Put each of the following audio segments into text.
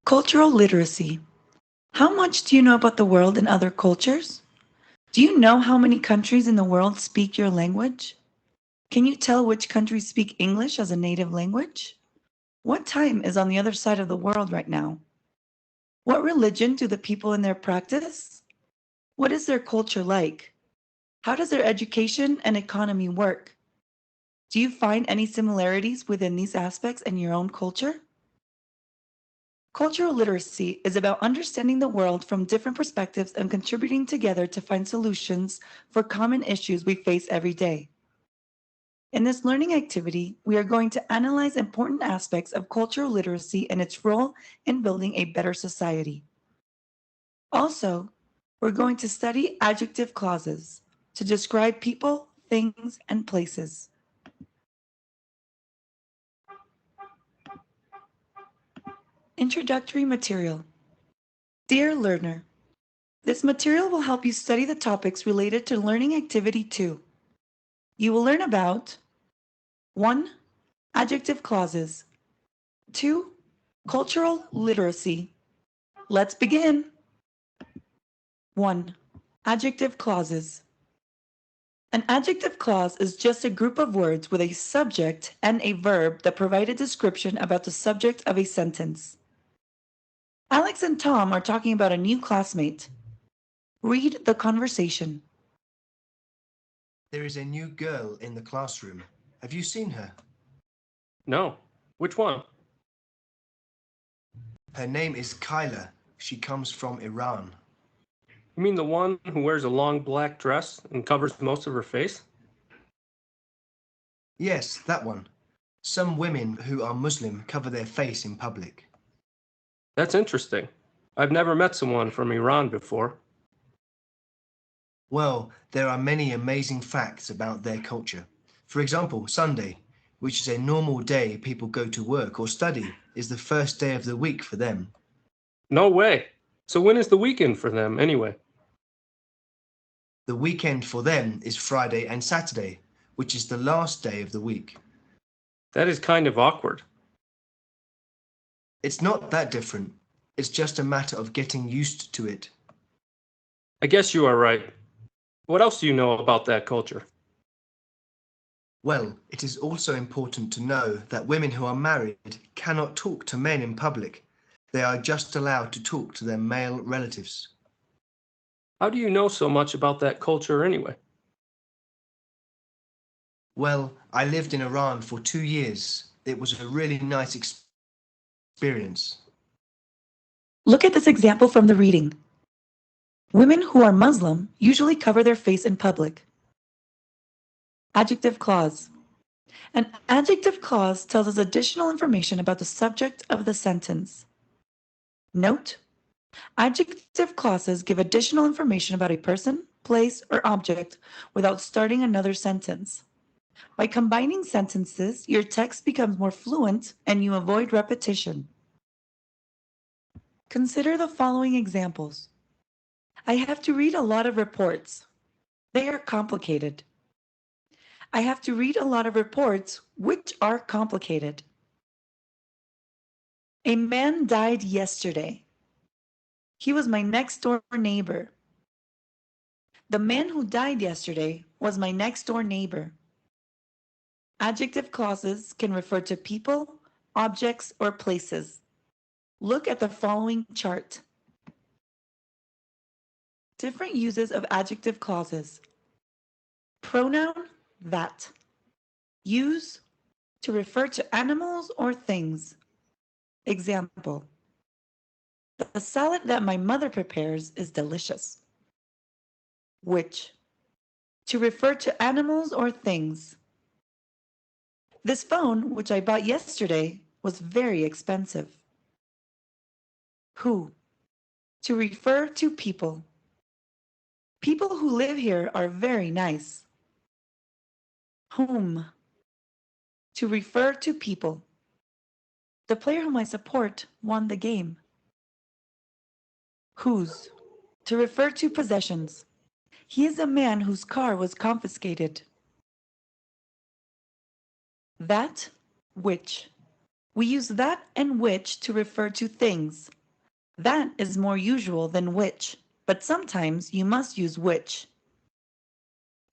Cultural literacy. How much do you know about the world and other cultures? Do you know how many countries in the world speak your language? Can you tell which countries speak English as a native language? What time is on the other side of the world right now? What religion do the people in there practice? What is their culture like? How does their education and economy work? Do you find any similarities within these aspects in your own culture? Cultural literacy is about understanding the world from different perspectives and contributing together to find solutions for common issues we face every day. In this learning activity, we are going to analyze important aspects of cultural literacy and its role in building a better society. Also, we're going to study adjective clauses to describe people, things, and places. Introductory material. Dear learner, this material will help you study the topics related to Learning Activity 2. You will learn about 1. Adjective clauses. 2. Cultural literacy. Let's begin. 1. Adjective clauses. An adjective clause is just a group of words with a subject and a verb that provide a description about the subject of a sentence. Alex and Tom are talking about a new classmate. Read the conversation. There is a new girl in the classroom. Have you seen her? No. Which one? Her name is Kyla. She comes from Iran. You mean the one who wears a long black dress and covers most of her face? Yes, that one. Some women who are Muslim cover their face in public. That's interesting. I've never met someone from Iran before. Well, there are many amazing facts about their culture. For example, Sunday, which is a normal day people go to work or study, is the first day of the week for them. No way. So when is the weekend for them, anyway? The weekend for them is Friday and Saturday, which is the last day of the week. That is kind of awkward. It's not that different. It's just a matter of getting used to it. I guess you are right. What else do you know about that culture? Well, it is also important to know that women who are married cannot talk to men in public. They are just allowed to talk to their male relatives. How do you know so much about that culture, anyway? Well, I lived in Iran for 2 years. It was a really nice experience. Look at this example from the reading. Women who are Muslim usually cover their face in public. Adjective clause. An adjective clause tells us additional information about the subject of the sentence. Note, adjective clauses give additional information about a person, place, or object without starting another sentence. By combining sentences, your text becomes more fluent and you avoid repetition. Consider the following examples. I have to read a lot of reports. They are complicated. I have to read a lot of reports which are complicated. A man died yesterday. He was my next door neighbor. The man who died yesterday was my next door neighbor. Adjective clauses can refer to people, objects, or places. Look at the following chart. Different uses of adjective clauses. Pronoun, that. Use, to refer to animals or things. Example, the salad that my mother prepares is delicious. Which, to refer to animals or things. This phone, which I bought yesterday, was very expensive. Who, to refer to people. People who live here are very nice. Whom, to refer to people. The player whom I support won the game. Whose, to refer to possessions. He is a man whose car was confiscated. That, which. We use that and which to refer to things. That is more usual than which, but sometimes you must use which.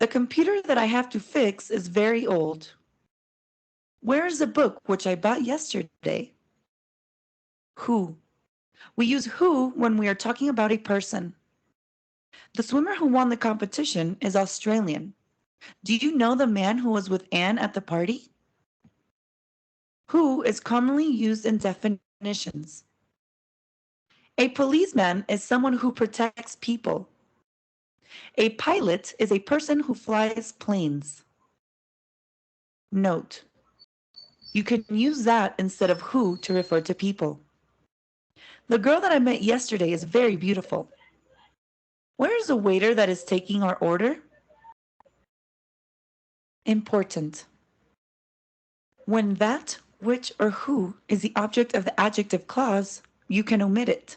The computer that I have to fix is very old. Where is the book which I bought yesterday? Who. We use who when we are talking about a person. The swimmer who won the competition is Australian. Do you know the man who was with Anne at the party? Who is commonly used in definitions. A policeman is someone who protects people. A pilot is a person who flies planes. Note: you can use that instead of who to refer to people. The girl that I met yesterday is very beautiful. Where is the waiter that is taking our order? Important. When that, which, or who is the object of the adjective clause, you can omit it.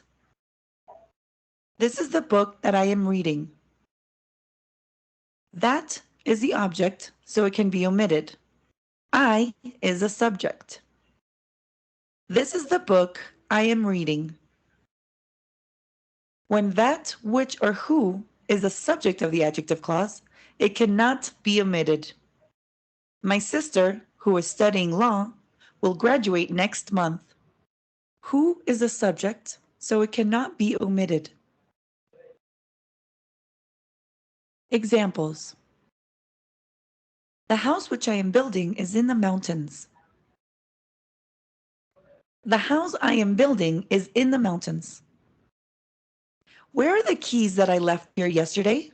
This is the book that I am reading. That is the object, so it can be omitted. I is a subject. This is the book I am reading. When that, which, or who is the subject of the adjective clause, it cannot be omitted. My sister, who is studying law, will graduate next month. Who is the subject, so it cannot be omitted. Examples. The house which I am building is in the mountains. The house I am building is in the mountains. Where are the keys that I left here yesterday?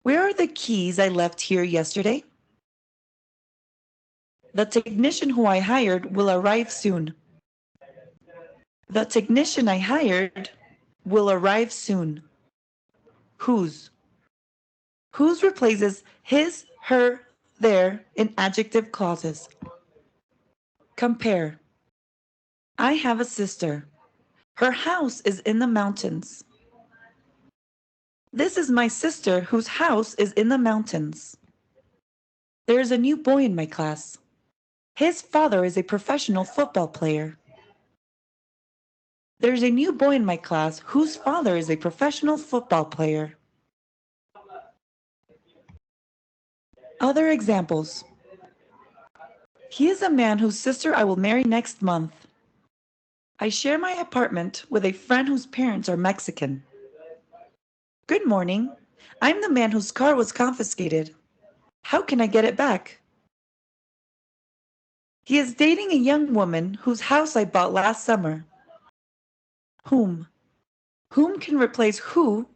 Where are the keys I left here yesterday? The technician who I hired will arrive soon. The technician I hired will arrive soon. Whose. Whose replaces his, her, their in adjective clauses. Compare. I have a sister. Her house is in the mountains. This is my sister whose house is in the mountains. There is a new boy in my class. His father is a professional football player. There's a new boy in my class whose father is a professional football player. Other examples. He is a man whose sister I will marry next month. I share my apartment with a friend whose parents are Mexican. Good morning. I'm the man whose car was confiscated. How can I get it back? He is dating a young woman whose house I bought last summer. Whom. Whom can replace who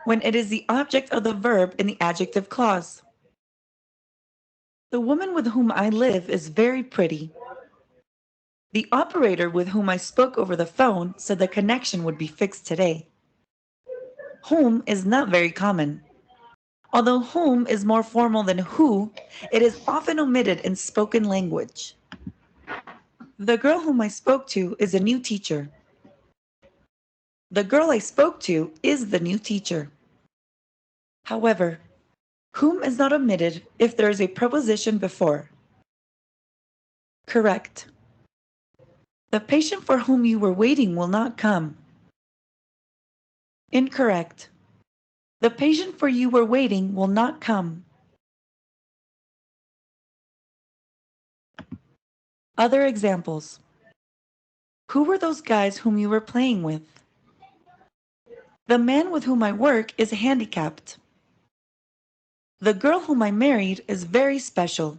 when it is the object of the verb in the adjective clause. The woman with whom I live is very pretty. The operator with whom I spoke over the phone said the connection would be fixed today. Whom is not very common. Although whom is more formal than who, it is often omitted in spoken language. The girl whom I spoke to is a new teacher. The girl I spoke to is the new teacher. However, whom is not omitted if there is a preposition before. Correct. The patient for whom you were waiting will not come. Incorrect. The patient for you were waiting will not come. Other examples. Who were those guys whom you were playing with? The man with whom I work is handicapped. The girl whom I married is very special.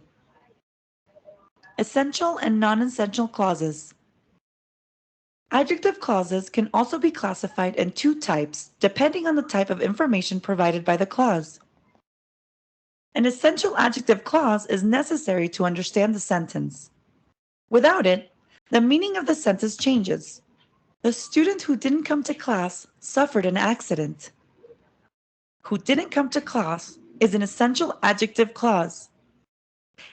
Essential and non-essential clauses. Adjective clauses can also be classified in two types depending on the type of information provided by the clause. An essential adjective clause is necessary to understand the sentence. Without it, the meaning of the sentence changes. The student who didn't come to class suffered an accident. Who didn't come to class is an essential adjective clause.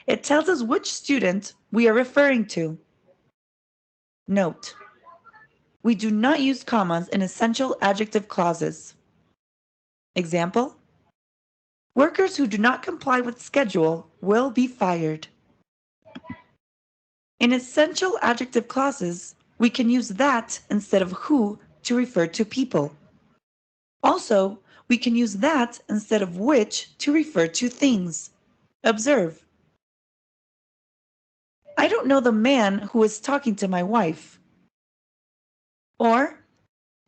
It tells us which student we are referring to. Note: we do not use commas in essential adjective clauses. Example: workers who do not comply with schedule will be fired. In essential adjective clauses, we can use that instead of who to refer to people. Also, we can use that instead of which to refer to things. Observe. I don't know the man who is talking to my wife. Or,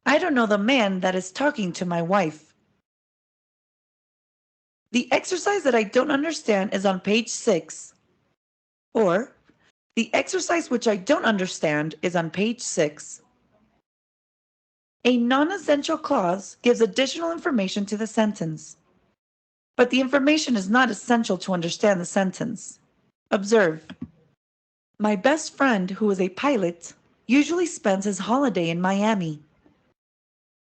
I don't know the man that is talking to my wife. The exercise that I don't understand is on page 6. Or, the exercise which I don't understand is on page 6. A non-essential clause gives additional information to the sentence, but the information is not essential to understand the sentence. Observe. My best friend, who is a pilot, usually spends his holiday in Miami.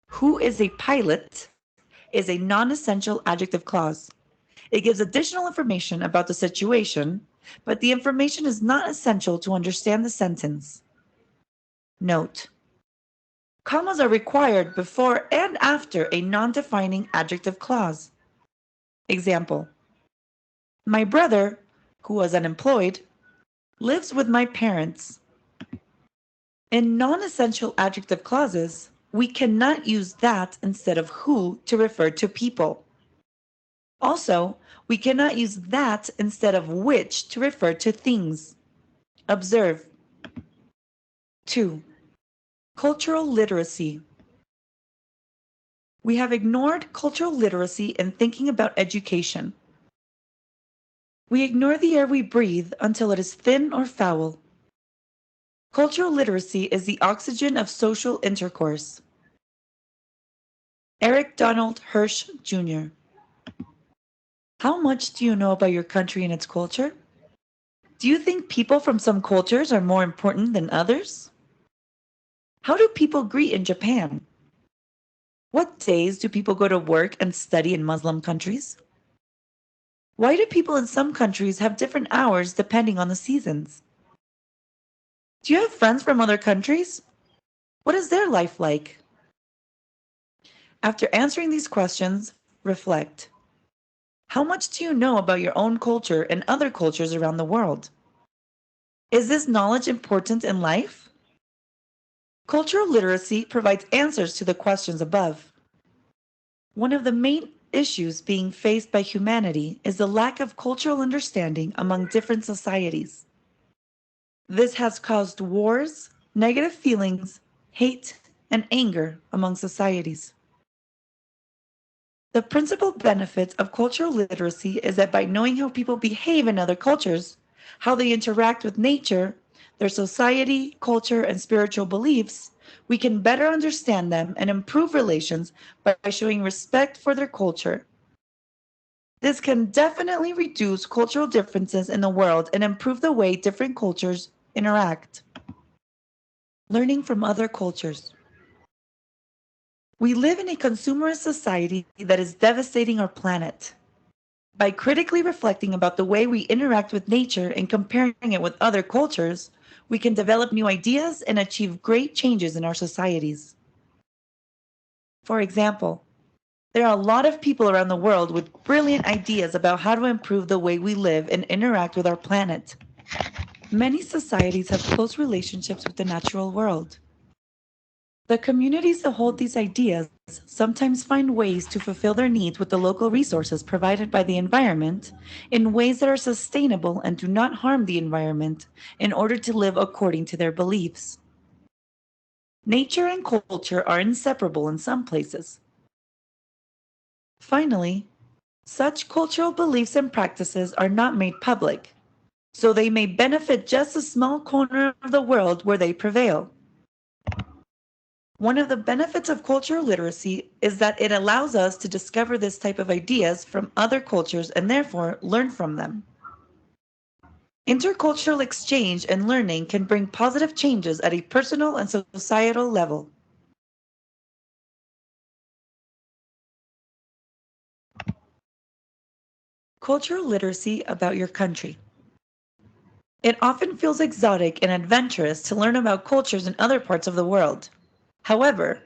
Who is a pilot is a non-essential adjective clause. It gives additional information about the situation, but the information is not essential to understand the sentence. Note: commas are required before and after a non-defining adjective clause. Example: my brother, who was unemployed, lives with my parents. In non-essential adjective clauses, we cannot use that instead of who to refer to people. Also, we cannot use that instead of which to refer to things. Observe. 2. Cultural literacy. We have ignored cultural literacy in thinking about education. We ignore the air we breathe until it is thin or foul. Cultural literacy is the oxygen of social intercourse. Eric Donald Hirsch, Jr. How much do you know about your country and its culture? Do you think people from some cultures are more important than others? How do people greet in Japan? What days do people go to work and study in Muslim countries? Why do people in some countries have different hours depending on the seasons? Do you have friends from other countries? What is their life like? After answering these questions, reflect. How much do you know about your own culture and other cultures around the world? Is this knowledge important in life? Cultural literacy provides answers to the questions above. One of the main issues being faced by humanity is the lack of cultural understanding among different societies. This has caused wars, negative feelings, hate, and anger among societies. The principal benefit of cultural literacy is that by knowing how people behave in other cultures, how they interact with nature, their society, culture, and spiritual beliefs, we can better understand them and improve relations by showing respect for their culture. This can definitely reduce cultural differences in the world and improve the way different cultures interact. Learning from other cultures. We live in a consumerist society that is devastating our planet. By critically reflecting about the way we interact with nature and comparing it with other cultures, we can develop new ideas and achieve great changes in our societies. For example, there are a lot of people around the world with brilliant ideas about how to improve the way we live and interact with our planet. Many societies have close relationships with the natural world. The communities that hold these ideas sometimes find ways to fulfill their needs with the local resources provided by the environment in ways that are sustainable and do not harm the environment in order to live according to their beliefs. Nature and culture are inseparable in some places. Finally, such cultural beliefs and practices are not made public, so they may benefit just a small corner of the world where they prevail. One of the benefits of cultural literacy is that it allows us to discover this type of ideas from other cultures and therefore learn from them. Intercultural exchange and learning can bring positive changes at a personal and societal level. Cultural literacy about your country. It often feels exotic and adventurous to learn about cultures in other parts of the world. However,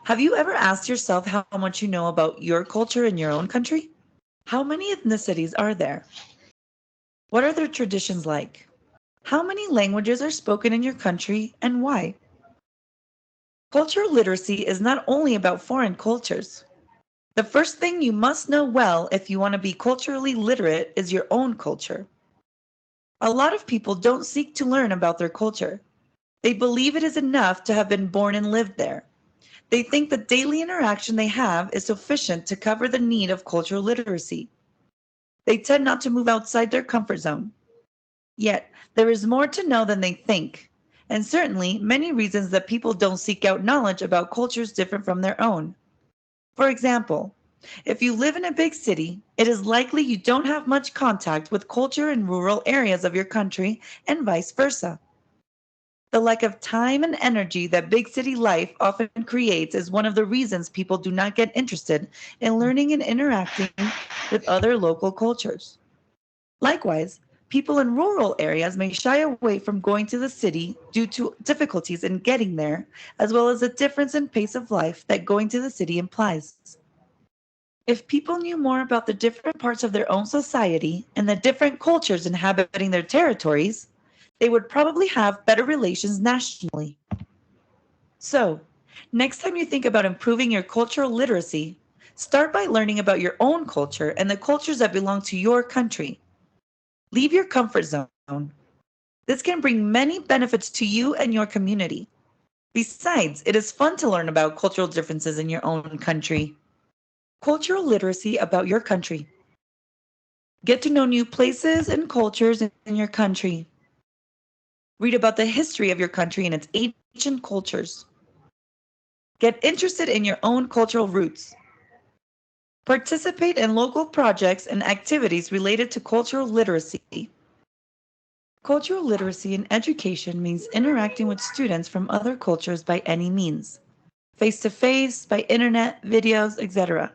have you ever asked yourself how much you know about your culture in your own country? How many ethnicities are there? What are their traditions like? How many languages are spoken in your country and why? Cultural literacy is not only about foreign cultures. The first thing you must know well if you want to be culturally literate is your own culture. A lot of people don't seek to learn about their culture. They believe it is enough to have been born and lived there. They think the daily interaction they have is sufficient to cover the need of cultural literacy. They tend not to move outside their comfort zone. Yet, there is more to know than they think, and certainly many reasons that people don't seek out knowledge about cultures different from their own. For example, if you live in a big city, it is likely you don't have much contact with culture in rural areas of your country and vice versa. The lack of time and energy that big city life often creates is one of the reasons people do not get interested in learning and interacting with other local cultures. Likewise, people in rural areas may shy away from going to the city due to difficulties in getting there, as well as a difference in pace of life that going to the city implies. If people knew more about the different parts of their own society and the different cultures inhabiting their territories, they would probably have better relations nationally. So, next time you think about improving your cultural literacy, start by learning about your own culture and the cultures that belong to your country. Leave your comfort zone. This can bring many benefits to you and your community. Besides, it is fun to learn about cultural differences in your own country. Cultural literacy about your country. Get to know new places and cultures in your country. Read about the history of your country and its ancient cultures. Get interested in your own cultural roots. Participate in local projects and activities related to cultural literacy. Cultural literacy in education means interacting with students from other cultures by any means, face to face, by internet, videos, etc.,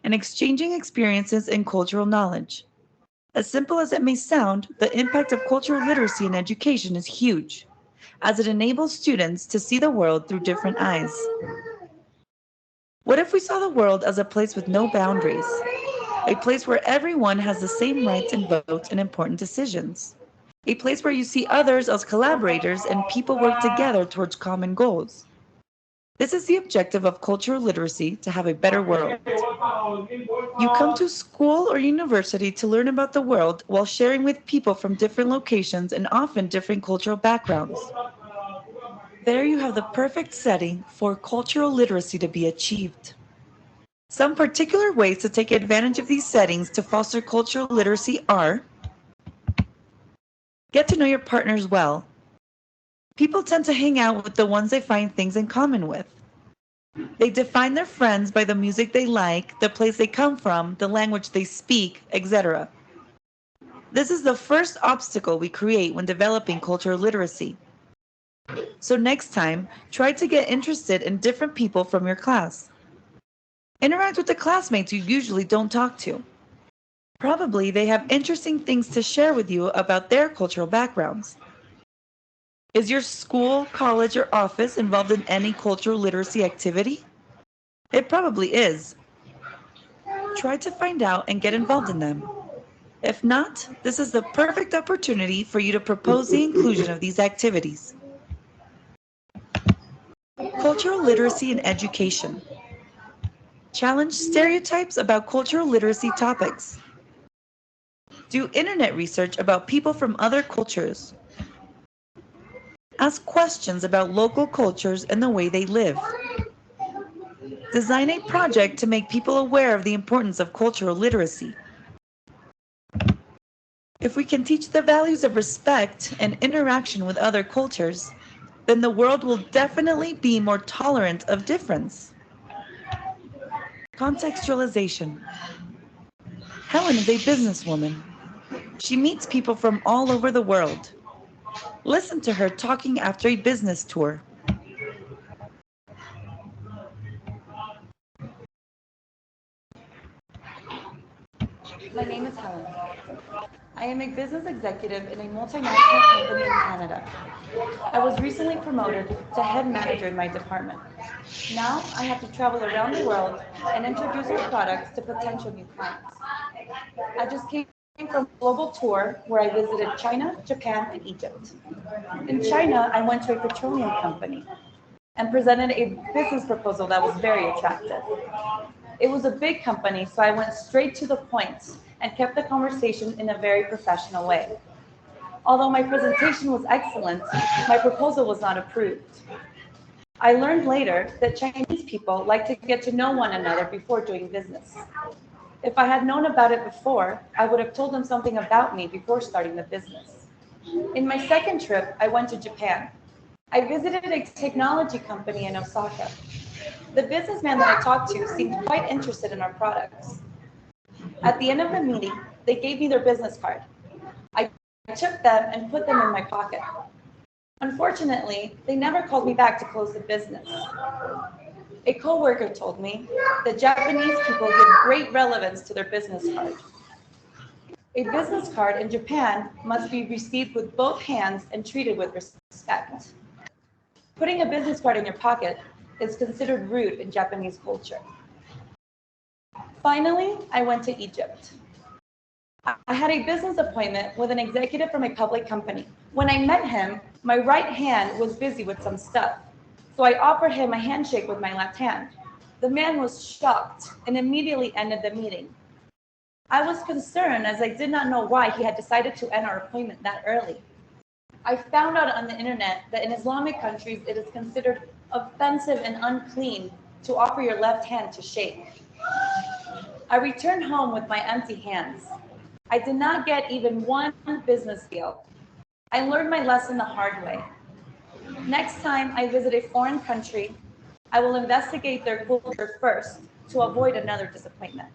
and exchanging experiences and cultural knowledge. As simple as it may sound, the impact of cultural literacy in education is huge, as it enables students to see the world through different eyes. What if we saw the world as a place with no boundaries, a place where everyone has the same rights and vote in important decisions, a place where you see others as collaborators and people work together towards common goals? This is the objective of cultural literacy, to have a better world. You come to school or university to learn about the world while sharing with people from different locations and often different cultural backgrounds. There you have the perfect setting for cultural literacy to be achieved. Some particular ways to take advantage of these settings to foster cultural literacy are: get to know your partners well. People tend to hang out with the ones they find things in common with. They define their friends by the music they like, the place they come from, the language they speak, etc. This is the first obstacle we create when developing cultural literacy. So next time, try to get interested in different people from your class. Interact with the classmates you usually don't talk to. Probably they have interesting things to share with you about their cultural backgrounds. Is your school, college, or office involved in any cultural literacy activity? It probably is. Try to find out and get involved in them. If not, this is the perfect opportunity for you to propose the inclusion of these activities. Cultural literacy in education. Challenge stereotypes about cultural literacy topics. Do internet research about people from other cultures. Ask questions about local cultures and the way they live. Design a project to make people aware of the importance of cultural literacy. If we can teach the values of respect and interaction with other cultures, then the world will definitely be more tolerant of difference. Contextualization. Helen is a businesswoman. She meets people from all over the world. Listen to her talking after a business tour. My name is Helen. I am a business executive in a multinational company in Canada. I was recently promoted to head manager in my department. Now I have to travel around the world and introduce our products to potential new clients. I just came from a global tour where I visited China, Japan, and Egypt. In China, I went to a petroleum company and presented a business proposal that was very attractive. It was a big company, so I went straight to the point and kept the conversation in a very professional way. Although my presentation was excellent, my proposal was not approved. I learned later that Chinese people like to get to know one another before doing business. If I had known about it before, I would have told them something about me before starting the business. In my second trip, I went to Japan. I visited a technology company in Osaka. The businessman that I talked to seemed quite interested in our products. At the end of the meeting, they gave me their business card. I took them and put them in my pocket. Unfortunately, they never called me back to close the business. A coworker told me that Japanese people give great relevance to their business card. A business card in Japan must be received with both hands and treated with respect. Putting a business card in your pocket is considered rude in Japanese culture. Finally, I went to Egypt. I had a business appointment with an executive from a public company. When I met him, my right hand was busy with some stuff, so I offered him a handshake with my left hand. The man was shocked and immediately ended the meeting. I was concerned as I did not know why he had decided to end our appointment that early. I found out on the internet that in Islamic countries it is considered offensive and unclean to offer your left hand to shake. I returned home with my empty hands. I did not get even one business deal. I learned my lesson the hard way. Next time I visit a foreign country, I will investigate their culture first to avoid another disappointment.